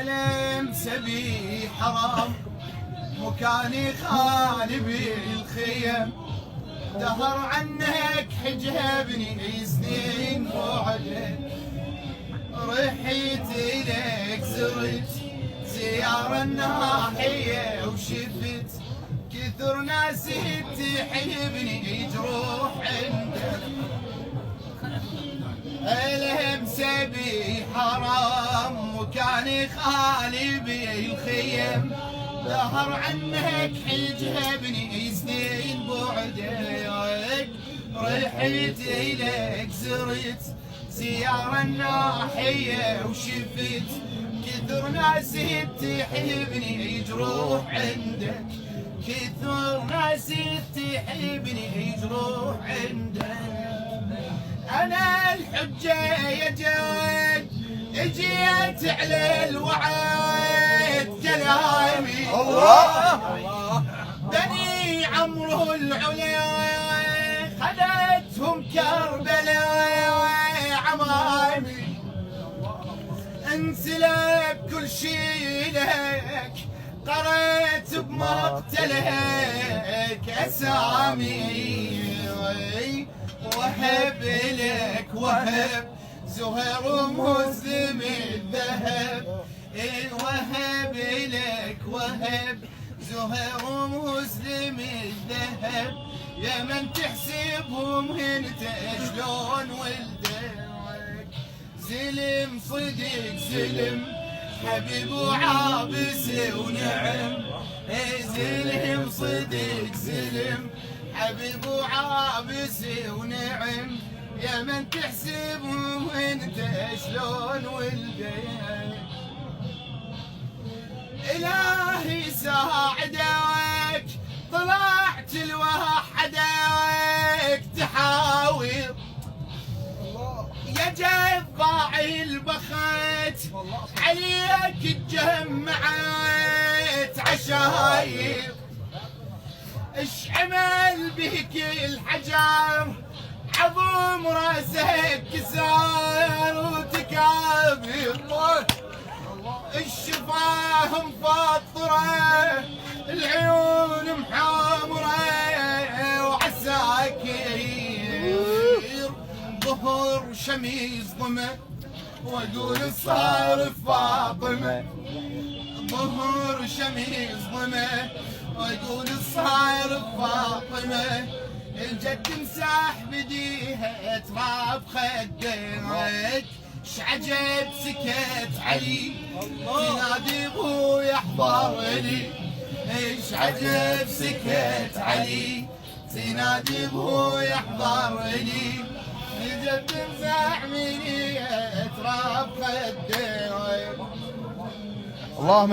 ألم سبي حرام مكاني خالي بالخيم، دهر عنك حجبني سنين بعدك، رحيت إليك زرت زيارة الناحية وشفت كثر ناس تحبني جروح عندك. ألم سبي حرام مكاني خالي بالخيم، دهر عنك حجبني سنين بعدك، رحت إليك زرت زيارة الناحية وشفت كثر ناس تحبني جروح عندك، كثر ناس تحبني جروح عندك. أنا الحجة يا جد اجيت على الوعد كلامي، الله بني عمرو العلا خذتهم كربلاء عمامي، انسلب كل شي لك قريت بمقتلك اسامي، وهب لك وهب زهير ومسلم الذهب، وهب لك وهب زهير ومسلم الذهب، يا من تحسبهم انت شلون ولدك. زلم صدق زلم حبيب وعابس ونعم، زلم صدق زلم حبيب وعابس ونعم، يا من تحسبهم انت شلون ولدك. الهي ساعدك طلعت لوحدك تحاور، يا جفاع البخت عليك تجمعت عشاير، اش عمل بك الحجر عظم راسك كسار وتكابر، الشفاه مفطره العيون محمره وعساكير، ظهر شميس ضمه واقول صار فاطمه، ظهر شميس ضمه واقول صار فاطمه، الجد مساح بديها تراب خدك، شعجب سكت علي تنادي ابوي احضرني، شعجب سكت علي تنادي ابوي احضرني، الجد مساح مني تراب خدك. اللهم